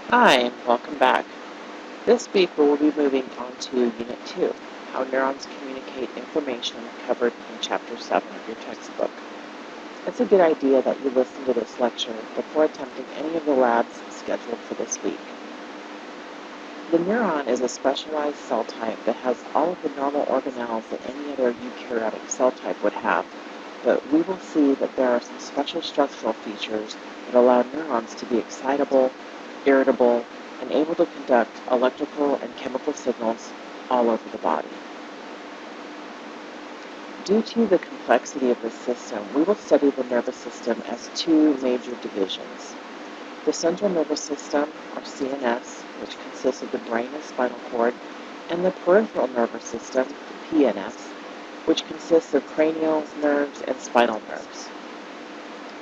Hi, and welcome back. This week we will be moving on to Unit 2, How Neurons Communicate Information, covered in Chapter 7 of your textbook. It's a good idea that you listen to this lecture before attempting any of the labs scheduled for this week. The neuron is a specialized cell type that has all of the normal organelles that any other eukaryotic cell type would have, but we will see that there are some special structural features that allow neurons to be excitable, irritable, and able to conduct electrical and chemical signals all over the body. Due to the complexity of this system, we will study the nervous system as two major divisions. The central nervous system, or CNS, which consists of the brain and spinal cord, and the peripheral nervous system, the PNS, which consists of cranial nerves and spinal nerves.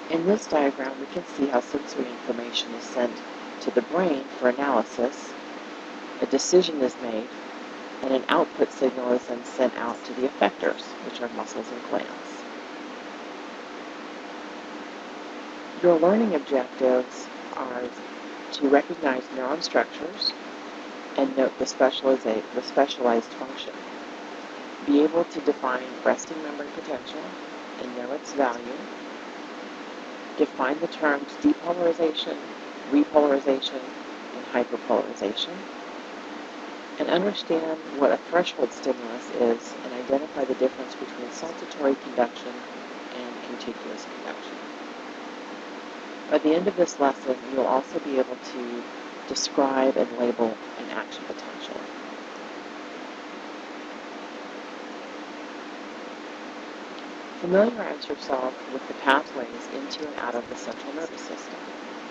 In this diagram, we can see how sensory information is sent to the brain for analysis, a decision is made, and an output signal is then sent out to the effectors, which are muscles and glands. Your learning objectives are to recognize neuron structures and note the specialized function. Be able to define resting memory potential and know its value. Define the terms depolarization, repolarization, and hyperpolarization. And understand what a threshold stimulus is and identify the difference between saltatory conduction and contiguous conduction. By the end of this lesson, you will also be able to describe and label an action potential. Familiarize yourself with the pathways into and out of the central nervous system,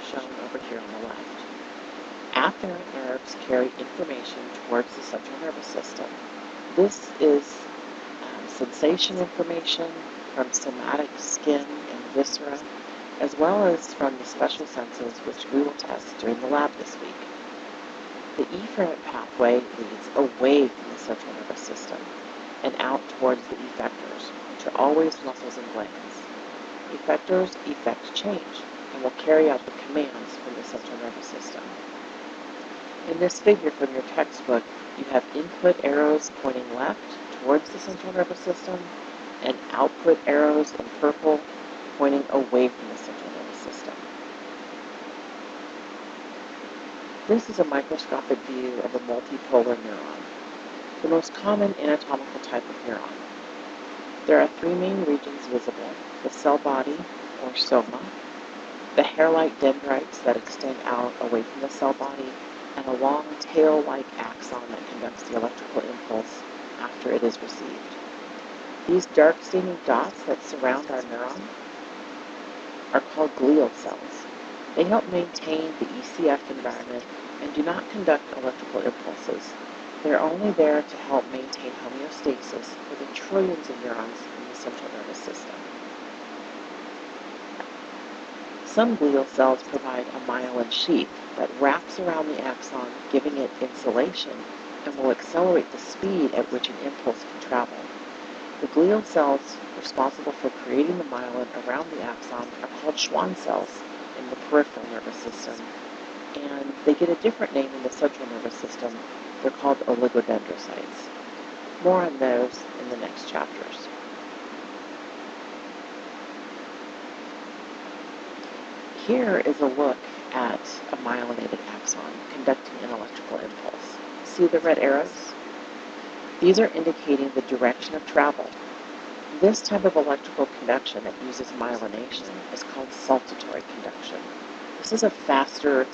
shown over here on the left. Afferent nerves carry information towards the central nervous system. This is sensation information from somatic skin and viscera, as well as from the special senses which we will test during the lab this week. The efferent pathway leads away from the central nervous system and out towards the effectors, which are always muscles and glands. Effectors effect change and will carry out the commands from the central nervous system. In this figure from your textbook, you have input arrows pointing left towards the central nervous system and output arrows in purple pointing away from the central nervous system. This is a microscopic view of a multipolar neuron, the most common anatomical type of neuron. There are three main regions visible: the cell body, or soma, the hair-like dendrites that extend out away from the cell body, and a long tail-like axon that conducts the electrical impulse after it is received. These dark staining dots that surround our neuron are called glial cells. They help maintain the ECF environment and do not conduct electrical impulses. They're only there to help maintain homeostasis for the trillions of neurons in the central nervous system. Some glial cells provide a myelin sheath that wraps around the axon, giving it insulation, and will accelerate the speed at which an impulse can travel. The glial cells responsible for creating the myelin around the axon are called Schwann cells in the peripheral nervous system, and they get a different name in the central nervous system. They're called oligodendrocytes. More on those in the next chapters. Here is a look at a myelinated axon conducting an electrical impulse. See the red arrows? These are indicating the direction of travel. This type of electrical conduction that uses myelination is called saltatory conduction. This is a faster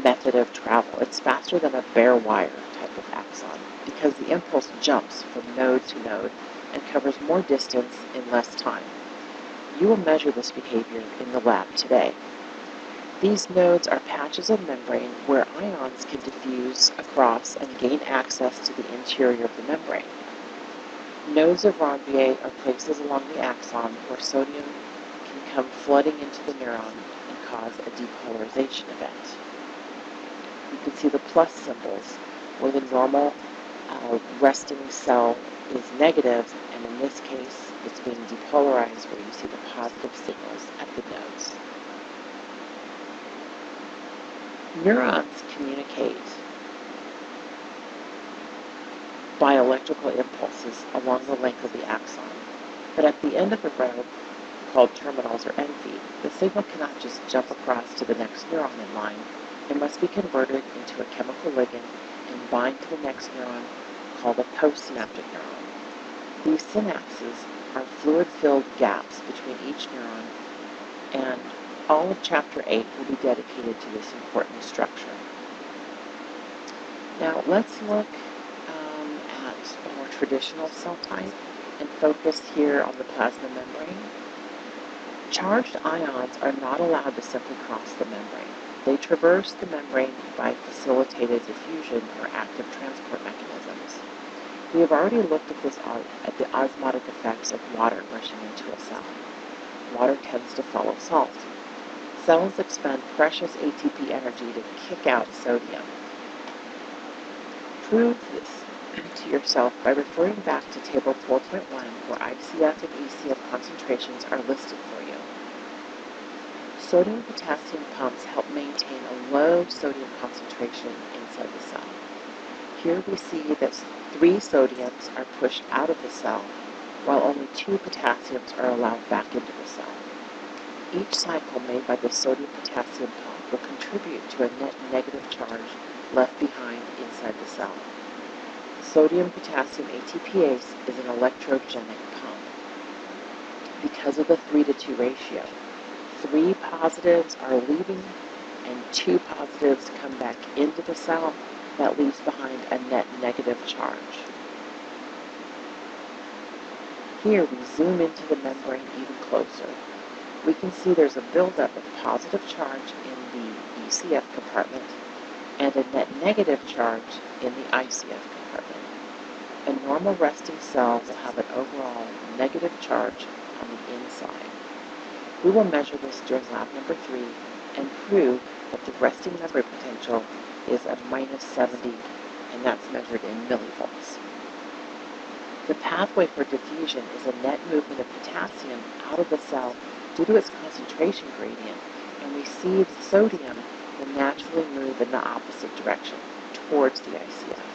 method of travel. It's faster than a bare wire type of axon because the impulse jumps from node to node and covers more distance in less time. You will measure this behavior in the lab today. These nodes are patches of membrane where ions can diffuse across and gain access to the interior of the membrane. Nodes of Ranvier are places along the axon where sodium can come flooding into the neuron and cause a depolarization event. You can see the plus symbols where the normal resting cell is negative, and in this case it's being depolarized where you see the positive signals at the nodes. Neurons communicate by electrical impulses along the length of the axon, but at the end of the rope, called terminals or end feet, the signal cannot just jump across to the next neuron in line. It must be converted into a chemical ligand and bind to the next neuron, called a postsynaptic neuron. These synapses are fluid-filled gaps between each neuron, and all of Chapter 8 will be dedicated to this important structure. Now let's look at a more traditional cell type and focus here on the plasma membrane. Charged ions are not allowed to simply cross the membrane. They traverse the membrane by facilitated diffusion or active transport mechanisms. We have already looked at the osmotic effects of water rushing into a cell. Water tends to follow salt. Cells expend precious ATP energy to kick out sodium. Prove this to yourself by referring back to Table 4.1, where ICF and ECF concentrations are listed for you. Sodium and potassium pumps help maintain a low sodium concentration inside the cell. Here we see that 3 sodiums are pushed out of the cell, while only 2 potassiums are allowed back into the cell. Each cycle made by the sodium-potassium pump will contribute to a net negative charge left behind inside the cell. Sodium-potassium ATPase is an electrogenic pump. Because of the 3:2 ratio, 3 positives are leaving and 2 positives come back into the cell. That leaves behind a net negative charge. Here we zoom into the membrane even closer. We can see there's a buildup of positive charge in the ECF compartment and a net negative charge in the ICF compartment. A normal resting cell will have an overall negative charge on the inside. We will measure this during lab number 3 and prove that the resting membrane potential is a -70, and that's measured in millivolts. The pathway for diffusion is a net movement of potassium out of the cell due to its concentration gradient, and we see the sodium will naturally move in the opposite direction, towards the ICF.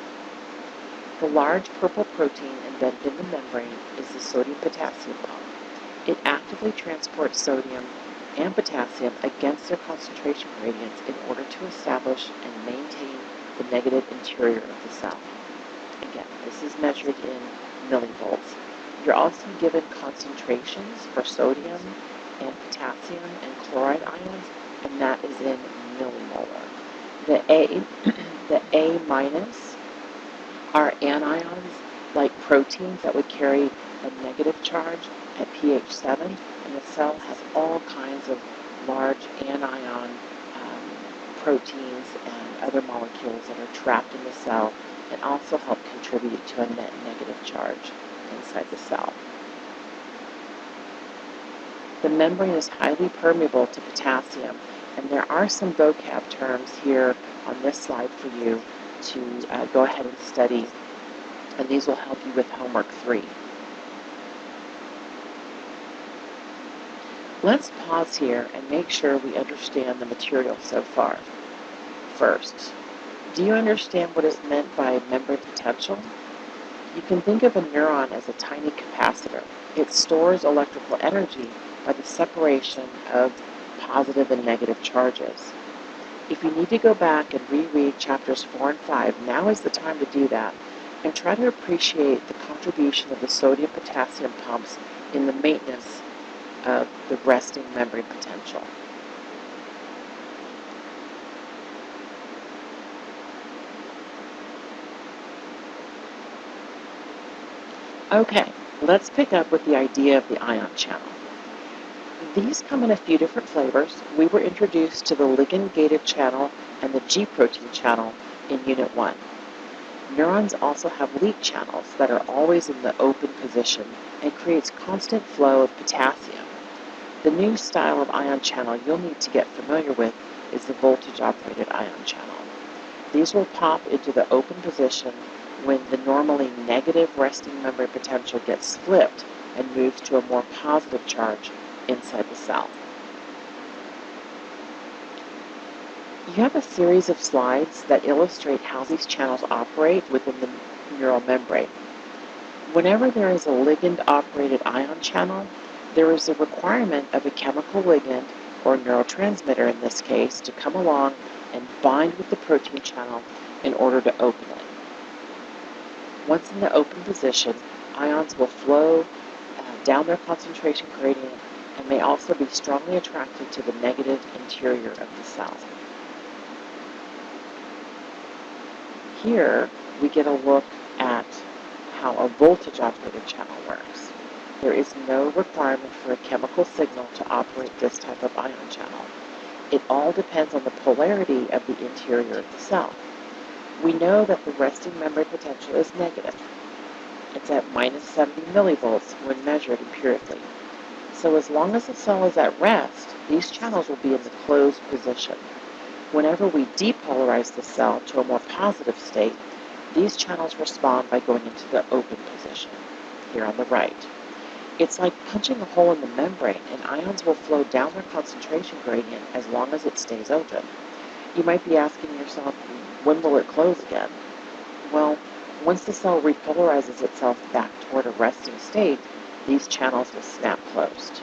The large purple protein embedded in the membrane is the sodium-potassium pump. It actively transports sodium and potassium against their concentration gradients in order to establish and maintain the negative interior of the cell. Again, this is measured in millivolts. You're also given concentrations for sodium and potassium and chloride ions, and that is in millimolar. The A minus are anions like proteins that would carry a negative charge at pH 7, and the cell has all kinds of large anion proteins and other molecules that are trapped in the cell and also help contribute to a net negative charge inside the cell. The membrane is highly permeable to potassium, and there are some vocab terms here on this slide for you to go ahead and study, and these will help you with homework 3. Let's pause here and make sure we understand the material so far. First, do you understand what is meant by membrane potential? You can think of a neuron as a tiny capacitor. It stores electrical energy by the separation of positive and negative charges. If you need to go back and reread chapters 4 and 5, now is the time to do that, and try to appreciate the contribution of the sodium-potassium pumps in the maintenance of the resting membrane potential. Okay, let's pick up with the idea of the ion channel. These come in a few different flavors. We were introduced to the ligand-gated channel and the G protein channel in Unit 1. Neurons also have leak channels that are always in the open position and creates constant flow of potassium. The new style of ion channel you'll need to get familiar with is the voltage-operated ion channel. These will pop into the open position when the normally negative resting membrane potential gets flipped and moves to a more positive charge inside the cell. You have a series of slides that illustrate how these channels operate within the neural membrane. Whenever there is a ligand-operated ion channel, there is a requirement of a chemical ligand, or neurotransmitter in this case, to come along and bind with the protein channel in order to open it. Once in the open position, ions will flow down their concentration gradient and may also be strongly attracted to the negative interior of the cell. Here, we get a look at how a voltage-operated channel works. There is no requirement for a chemical signal to operate this type of ion channel. It all depends on the polarity of the interior of the cell. We know that the resting membrane potential is negative. It's at minus 70 millivolts when measured empirically. So as long as the cell is at rest, these channels will be in the closed position. Whenever we depolarize the cell to a more positive state, these channels respond by going into the open position, here on the right. It's like punching a hole in the membrane, and ions will flow down their concentration gradient as long as it stays open. You might be asking yourself, when will it close again? Well, once the cell repolarizes itself back toward a resting state, these channels will snap closed.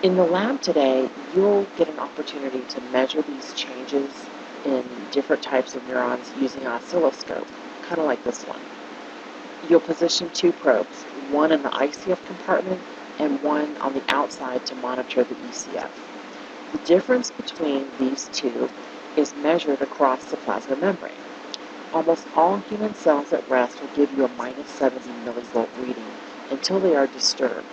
In the lab today, you'll get an opportunity to measure these changes in different types of neurons using an oscilloscope, kind of like this one. You'll position two probes, one in the ICF compartment and one on the outside to monitor the ECF. The difference between these two is measured across the plasma membrane. Almost all human cells at rest will give you a minus 70 millivolt reading until they are disturbed.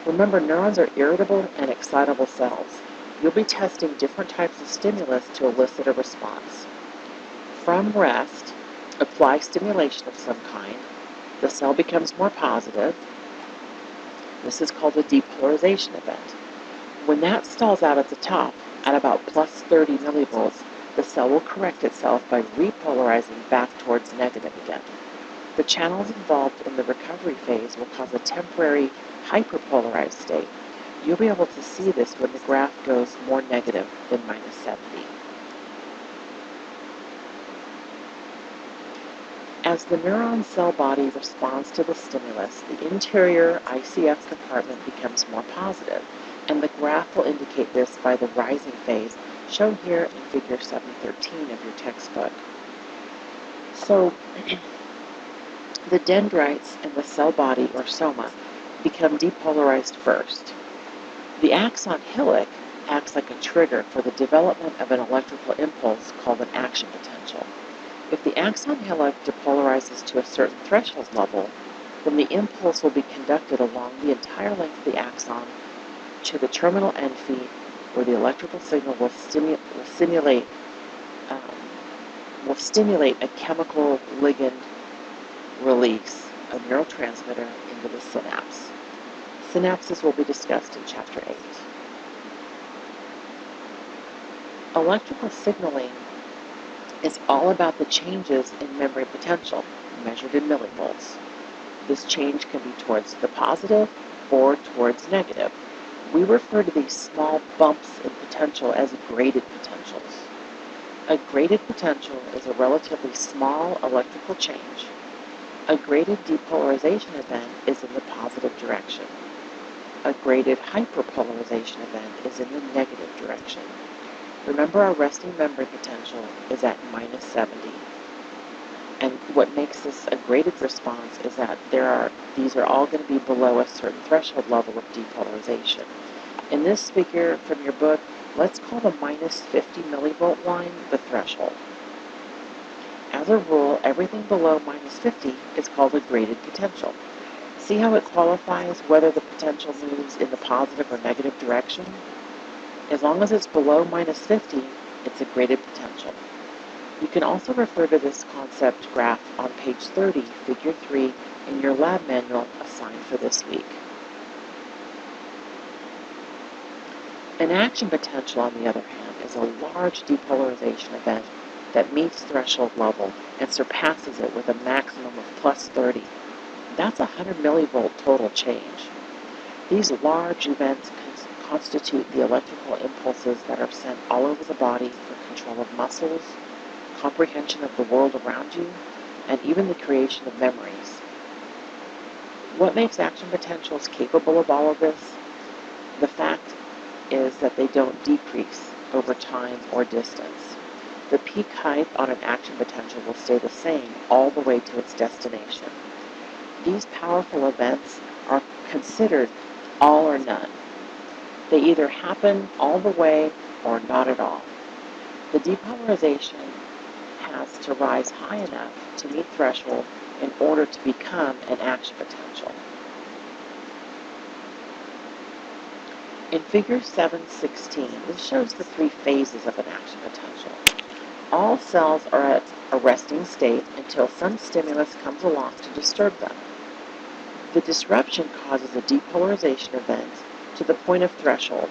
Remember, neurons are irritable and excitable cells. You'll be testing different types of stimulus to elicit a response. From rest, apply stimulation of some kind. The cell becomes more positive. This is called a depolarization event. When that stalls out at the top, at about plus 30 millivolts, the cell will correct itself by repolarizing back towards negative again. The channels involved in the recovery phase will cause a temporary hyperpolarized state. You'll be able to see this when the graph goes more negative than minus 70. As the neuron cell body responds to the stimulus, the interior ICF compartment becomes more positive, and the graph will indicate this by the rising phase, shown here in figure 713 of your textbook. So, the dendrites in the cell body, or soma, become depolarized first. The axon hillock acts like a trigger for the development of an electrical impulse called an action potential. If the axon hillock depolarizes to a certain threshold level, then the impulse will be conducted along the entire length of the axon to the terminal end feed, where the electrical signal will stimulate a chemical ligand release, a neurotransmitter, into the synapse. Synapses will be discussed in Chapter 8. Electrical signaling is all about the changes in membrane potential, measured in millivolts. This change can be towards the positive or towards negative. We refer to these small bumps in potential as graded potentials. A graded potential is a relatively small electrical change. A graded depolarization event is in the positive direction. A graded hyperpolarization event is in the negative direction. Remember, our resting membrane potential is at minus 70. And what makes this a graded response is that these are all going to be below a certain threshold level of depolarization. In this figure from your book, let's call the minus 50 millivolt line the threshold. As a rule, everything below minus 50 is called a graded potential. See how it qualifies whether the potential moves in the positive or negative direction? As long as it's below minus 50, it's a graded potential. You can also refer to this concept graph on page 30, figure 3, in your lab manual assigned for this week. An action potential, on the other hand, is a large depolarization event that meets threshold level and surpasses it with a maximum of plus 30. That's a 100 millivolt total change. These large events constitute the electrical impulses that are sent all over the body for control of muscles, comprehension of the world around you, and even the creation of memories. What makes action potentials capable of all of this? The fact is that they don't decrease over time or distance. The peak height on an action potential will stay the same all the way to its destination. These powerful events are considered all or none. They either happen all the way or not at all. The depolarization has to rise high enough to meet threshold in order to become an action potential. In Figure 7:16, this shows the three phases of an action potential. All cells are at a resting state until some stimulus comes along to disturb them. The disruption causes a depolarization event to the point of threshold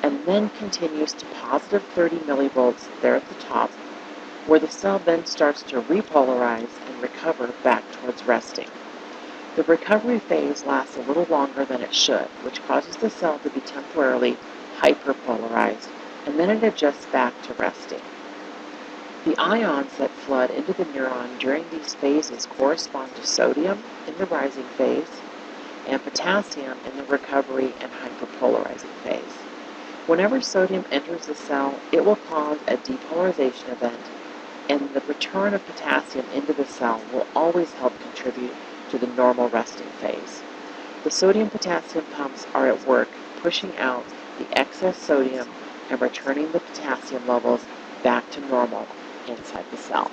and then continues to positive 30 millivolts there at the top, where the cell then starts to repolarize and recover back towards resting. The recovery phase lasts a little longer than it should, which causes the cell to be temporarily hyperpolarized, and then it adjusts back to resting. The ions that flood into the neuron during these phases correspond to sodium in the rising phase and potassium in the recovery and hyperpolarizing phase. Whenever sodium enters the cell, it will cause a depolarization event, and the return of potassium into the cell will always help contribute to the normal resting phase. The sodium-potassium pumps are at work pushing out the excess sodium and returning the potassium levels back to normal inside the cell.